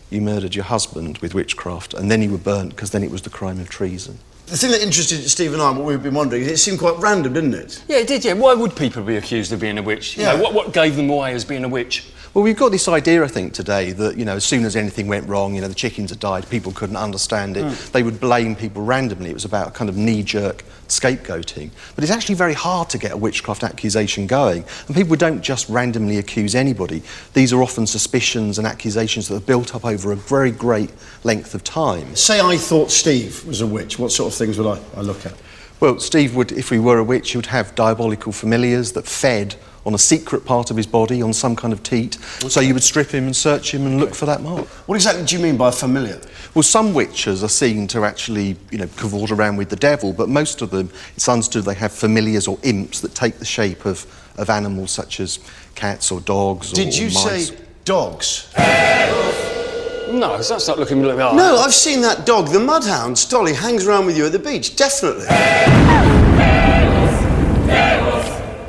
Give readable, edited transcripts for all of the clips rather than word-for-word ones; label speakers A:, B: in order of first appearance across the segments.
A: You murdered your husband with witchcraft, and then you were burnt because then it was the crime of treason.
B: The thing that interested Steve and I, what we've been wondering, is it seemed quite random, didn't it?
C: Yeah, it did, yeah. Why would people be accused of being a witch? You know, what gave them away as being a witch?
A: Well, we've got this idea, I think, today that, you know, as soon as anything went wrong, you know, the chickens had died, people couldn't understand it. They would blame people randomly. It was about kind of knee-jerk scapegoating. But it's actually very hard to get a witchcraft accusation going. And people don't just randomly accuse anybody. These are often suspicions and accusations that are built up over a very great length of time.
B: Say I thought Steve was a witch. What sort of things would I look at?
A: Well, Steve would, if he were a witch, he would have diabolical familiars that fed on a secret part of his body, on some kind of teat. Okay. So you would strip him and search him and look for that mark. What
B: exactly do you mean by familiar?
A: Well, some witches are seen to actually, you know, cavort around with the devil, but most of them, it's understood they have familiars or imps that take the shape of animals such as cats or dogs or mice.
B: Did you say dogs?
C: No, it's not start looking like that.
B: No, I've seen that dog, the mudhound. Stolly hangs around with you at the beach, definitely.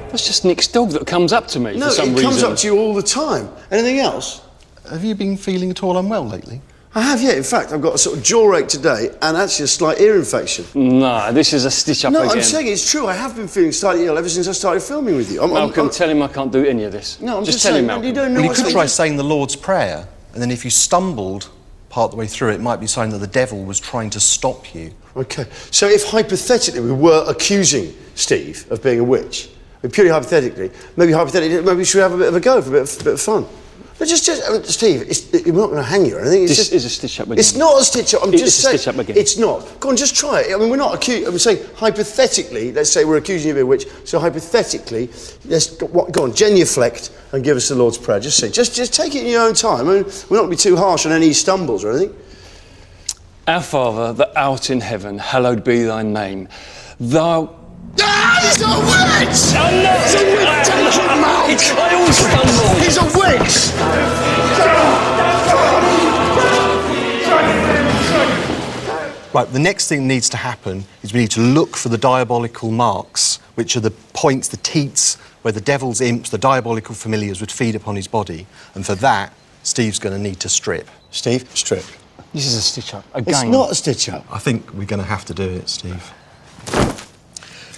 C: That's just Nick's dog that comes up to me for some reason.
B: No, it comes up to you all the time. Anything else?
A: Have you been feeling at all unwell lately?
B: I have, yeah. In fact, I've got a sort of jaw ache today and actually a slight ear infection.
C: No, this is a stitch-up again.
B: No, I'm saying it's true. I have been feeling slightly ill ever since I started filming with you.
C: Malcolm, tell him I can't do any of this.
B: No, I'm
C: just tell him, Malcolm.
B: You don't know
A: well, you could try saying the Lord's Prayer, and then if you stumbled part the way through, it might be a sign that the devil was trying to stop you.
B: OK. So if, hypothetically, we were accusing Steve of being a witch, purely hypothetically, maybe we should have a bit of a go for a bit of fun. But just Steve, we're not going to hang you or anything.
C: This is a stitch-up again.
B: It's not a stitch-up, I'm just saying.
C: It's a stitch-up again.
B: It's not. Go on, just try it. I mean, we're not accusing, I'm saying, hypothetically, let's say we're accusing you of being a witch, so hypothetically, go on, genuflect and give us the Lord's Prayer. Just say, just take it in your own time. I mean, we're not going to be too harsh on any stumbles or anything.
C: Our Father, that art in heaven, hallowed be thy name. Thou...
B: Ah, he's a witch!
C: I'm not!
B: He's a witch! Take him out!
C: I always stumble!
B: He's a witch!
A: Right, the next thing that needs to happen is we need to look for the diabolical marks, which are the points, the teats, where the devil's imps, the diabolical familiars would feed upon his body. And for that, Steve's going to need to strip.
B: Steve, strip.
C: This is a stitch-up, again.
B: It's not a stitch-up.
A: I think we're going to have to do it, Steve.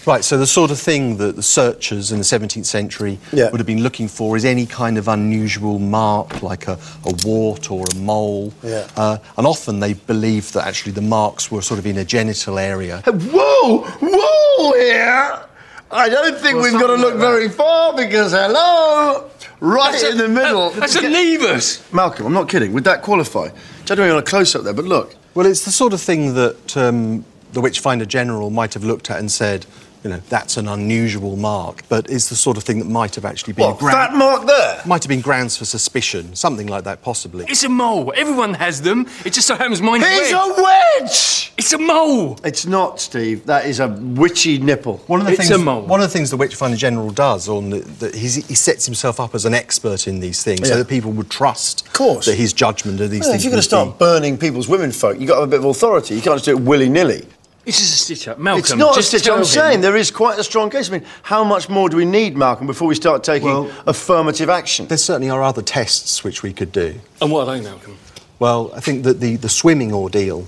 A: Right, so the sort of thing that the searchers in the 17th century would have been looking for is any kind of unusual mark, like a wart or a mole. And often they believed that actually the marks were sort of in a genital area.
B: Whoa! Whoa here! I don't think we've got to look very far because, hello, right in the middle.
C: That's a nevus!
B: Malcolm, I'm not kidding. Would that qualify? Don't know you on a close-up there, but look.
A: Well, it's the sort of thing that the Witchfinder General might have looked at and said, you know, that's an unusual mark, but it's the sort of thing that might have actually been...
B: What, that mark there?
A: Might have been grounds for suspicion, something like that, possibly.
C: It's a mole. Everyone has them. It just so happens mine's red.
B: He's a witch!
C: It's a mole!
B: It's not, Steve. That is a witchy nipple.
A: One of the things the Witchfinder General does, he sets himself up as an expert in these things, so that people would trust that his judgment of these things.
B: If you're going to start burning people's womenfolk, you've got to have a bit of authority. You can't just do it willy-nilly.
C: This is a stitch-up, Malcolm.
B: It's not a stitch-up. I'm saying there is quite a strong case. I mean, how much more do we need, Malcolm, before we start taking affirmative action?
A: There certainly are other tests which we could do.
C: And what are they, Malcolm?
A: Well, I think that the swimming ordeal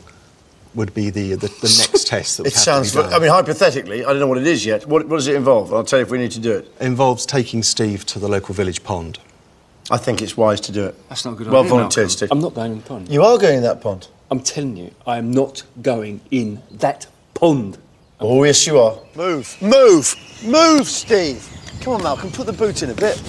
A: would be the next test that would have to be done.
B: I mean, hypothetically, I don't know what it is yet. What does it involve? I'll tell you if we need to do it.
A: It involves taking Steve to the local village pond.
B: I think it's wise to do it.
C: That's not a good idea,
B: Well volunteered,
C: Malcolm.
B: Steve.
C: I'm not going in the pond.
B: You are going in that pond.
C: I'm telling you, I am not going in that pond.
B: Oh, yes, you are. Move. Move! Move, Steve! Come on, Malcolm, put the boot in a bit.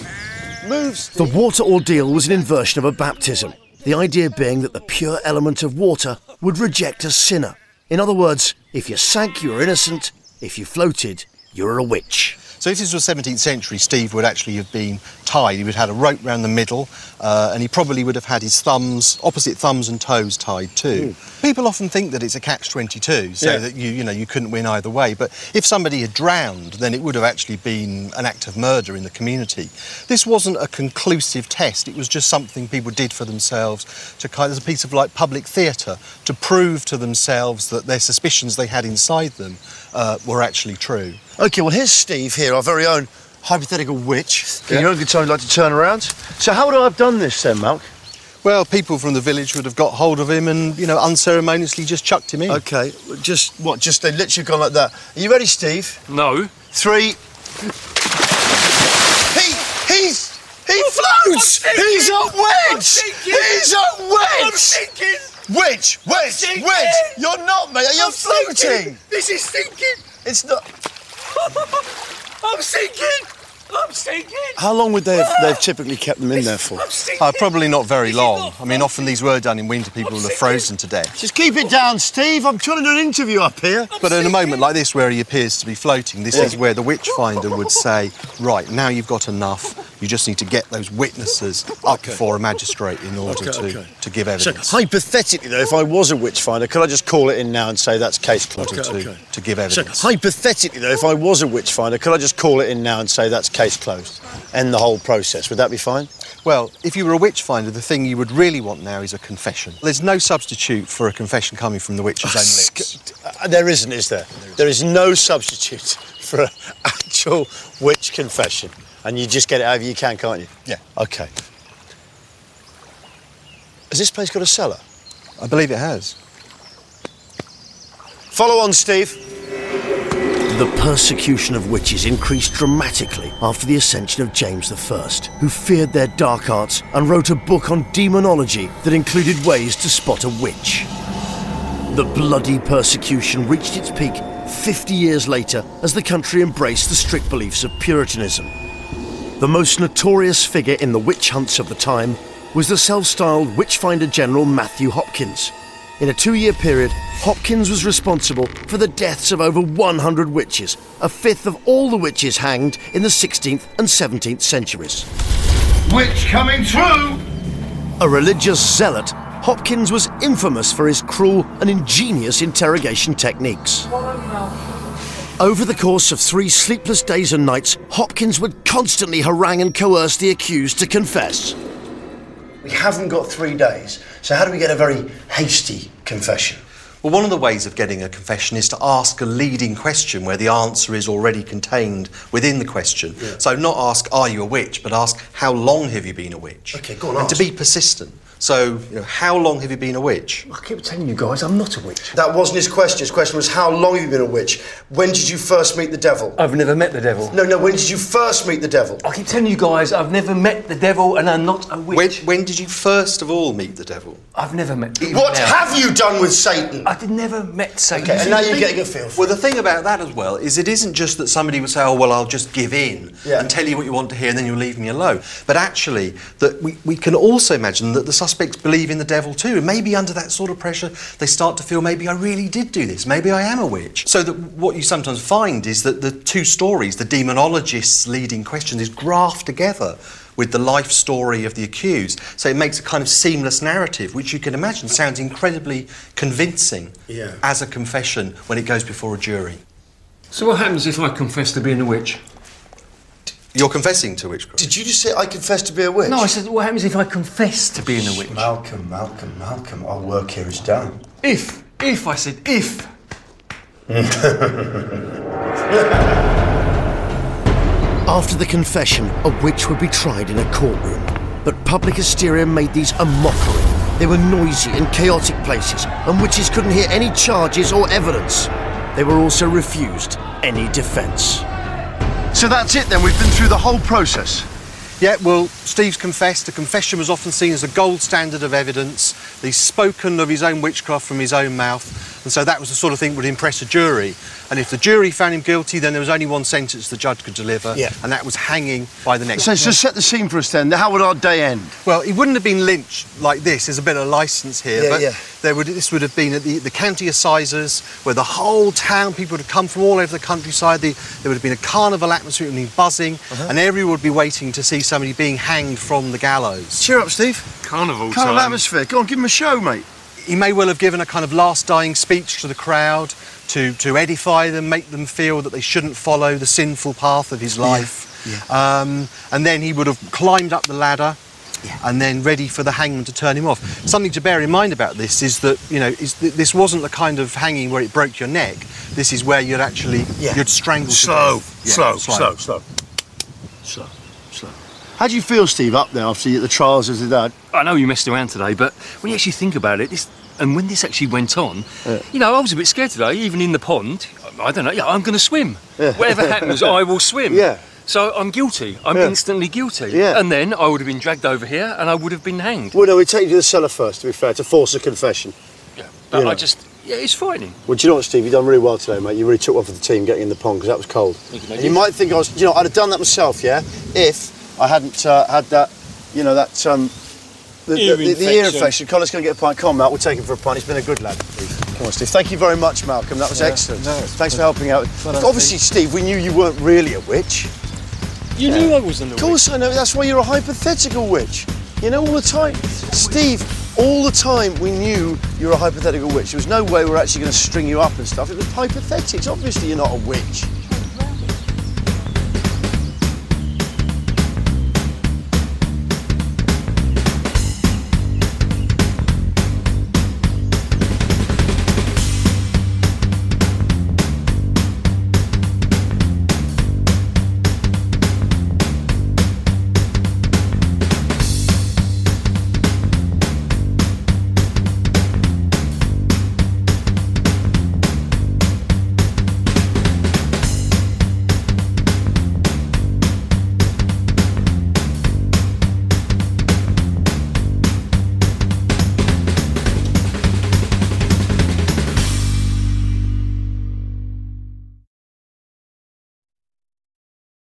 B: Move, Steve.
D: The water ordeal was an inversion of a baptism, the idea being that the pure element of water would reject a sinner. In other words, if you sank, you were innocent. If you floated, you were a witch.
A: So if this was 17th century, Steve would actually have been tied. He would have had a rope round the middle, and he probably would have had his opposite thumbs and toes tied too. People often think that it's a catch-22, so that you couldn't win either way. But if somebody had drowned, then it would have actually been an act of murder in the community. This wasn't a conclusive test. It was just something people did for themselves as a piece of like public theatre to prove to themselves that their suspicions they had inside them were actually true.
B: OK, well, here's Steve here, our very own hypothetical witch. In your own good time, you'd like to turn around. So how would I have done this then, Malk?
A: Well, people from the village would have got hold of him and, you know, unceremoniously just chucked him in.
B: OK, just, what, just they literally gone like that. Are you ready, Steve?
C: No.
B: 3... He floats! He's a witch! He's a witch!
E: I'm sinking!
B: Witch! You're not, mate. You're floating!
E: This is sinking!
B: It's not...
E: I'm sinking! I'm sinking!
B: How long would they've typically kept them in there for?
E: I'm sinking!
A: Probably not very long. I mean, often these were done in winter, people would have frozen to death.
B: Just keep it down, Steve. I'm trying to do an interview up here.
A: But in a moment like this, where he appears to be floating, this is where the witch finder would say, right, now you've got enough. You just need to get those witnesses up before a magistrate in order to give evidence.
B: So, hypothetically, though, if I was a witch finder, could I just call it in now and say that's case closed?
A: To give evidence.
B: So, hypothetically, though, if I was a witch finder, could I just call it in now and say that's case closed? End the whole process. Would that be fine?
A: Well, if you were a witch finder, the thing you would really want now is a confession. There's no substitute for a confession coming from the witch's own lips.
B: There isn't, is there? There is no substitute for an actual witch confession. And you just get it however you can, can't you?
A: Yeah.
B: OK. Has this place got a cellar?
A: I believe it has.
B: Follow on, Steve.
D: The persecution of witches increased dramatically after the ascension of James I, who feared their dark arts and wrote a book on demonology that included ways to spot a witch. The bloody persecution reached its peak 50 years later as the country embraced the strict beliefs of Puritanism. The most notorious figure in the witch hunts of the time was the self-styled witchfinder general Matthew Hopkins. In a 2-year period, Hopkins was responsible for the deaths of over 100 witches, a fifth of all the witches hanged in the 16th and 17th centuries.
E: Witch coming through!
D: A religious zealot, Hopkins was infamous for his cruel and ingenious interrogation techniques. Over the course of 3 sleepless days and nights, Hopkins would constantly harangue and coerce the accused to confess.
B: We haven't got 3 days, so how do we get a very hasty confession?
A: Well, one of the ways of getting a confession is to ask a leading question where the answer is already contained within the question.
B: Yeah.
A: So not ask, are you a witch, but ask, how long have you been a witch?
B: OK, go on,
A: And
B: ask.
A: to be persistent. So, you know, how long have you been a witch?
B: I keep telling you guys, I'm not a witch. That wasn't his question. His question was, how long have you been a witch? When did you first meet the devil?
C: I've never met the devil.
B: No, when did you first meet the devil?
C: I keep telling you guys, I've never met the devil and I'm not a witch.
A: When did you first of all meet the devil?
C: I've never met the
B: What have you done with Satan?
C: I never met Satan.
B: OK, and now you're getting a feel for
A: Well, the thing about that as well is it isn't just that somebody would say, oh, well, I'll just give in and tell you what you want to hear and then you'll leave me alone. But actually, that we can also imagine that the suspects believe in the devil too, and maybe under that sort of pressure they start to feel maybe I really did do this, maybe I am a witch. So that what you sometimes find is that the 2 stories, the demonologist's leading question, is graphed together with the life story of the accused. So it makes a kind of seamless narrative, which you can imagine sounds incredibly convincing as a confession when it goes before a jury.
C: So what happens if I confess to being a witch?
A: You're confessing to witchcraft.
B: Did you just say I confess to be a witch?
C: No, I said, what happens if I confess to being a witch?
B: Malcolm, our work here is done.
C: If, I said, if.
D: After the confession, a witch would be tried in a courtroom. But public hysteria made these a mockery. They were noisy and chaotic places, and witches couldn't hear any charges or evidence. They were also refused any defence.
B: So that's it then, we've been through the whole process.
A: Yeah, well, Steve's confessed. The confession was often seen as a gold standard of evidence. He's spoken of his own witchcraft from his own mouth, and so that was the sort of thing that would impress a jury. And if the jury found him guilty, then there was only one sentence the judge could deliver, and that was hanging by the neck.
B: So set the scene for us then. How would our day end?
A: Well, he wouldn't have been lynched like this. There's a bit of licence here, this would have been at the county assizes, where the whole town, people would have come from all over the countryside. There would have been a carnival atmosphere, it would have been buzzing, and everyone would be waiting to see somebody being hanged from the gallows.
B: Cheer up, Steve.
C: Carnival
B: Carnival atmosphere. Go on, give him a show, mate.
A: He may well have given a kind of last dying speech to the crowd to edify them, make them feel that they shouldn't follow the sinful path of his life. And then he would have climbed up the ladder and then ready for the hangman to turn him off. Something to bear in mind about this is that, you know, this wasn't the kind of hanging where it broke your neck. This is where you'd actually, you'd strangle to death.
B: Slow. How do you feel, Steve, up there after the trials as the dad?
C: I know you messed around today, but when you actually think about it, when this actually went on, you know, I was a bit scared today, even in the pond. I don't know, yeah, I'm going to swim.
B: Yeah.
C: Whatever happens, I will swim.
B: Yeah.
C: So I'm guilty. I'm instantly guilty.
B: Yeah.
C: And then I would have been dragged over here and I would have been hanged.
B: Well, no, we take you to the cellar first, to be fair, to force a confession.
C: Yeah. But
B: You know.
C: yeah, it's frightening.
B: Well, do you know what, Steve? You've done really well today, mate. You really took one for the team getting in the pond, because that was cold.
C: Thank you, mate.
B: And you might think I was, you know, I'd have done that myself, yeah, if I hadn't had that, you know, that, the ear infection. Colin's going to get a pint. Come on, Malcolm, we'll take him for a pint. He's been a good lad. Come on, Steve. Thank you very much, Malcolm. That was excellent.
A: No,
B: Thanks for helping out. Obviously, Steve, we knew you weren't really a witch.
C: You knew I wasn't a witch.
B: Of course I know. That's why you're a hypothetical witch. You know, all the time. Steve, all the time we knew you were a hypothetical witch. There was no way we were actually going to string you up and stuff. It was hypothetics. Obviously, you're not a witch.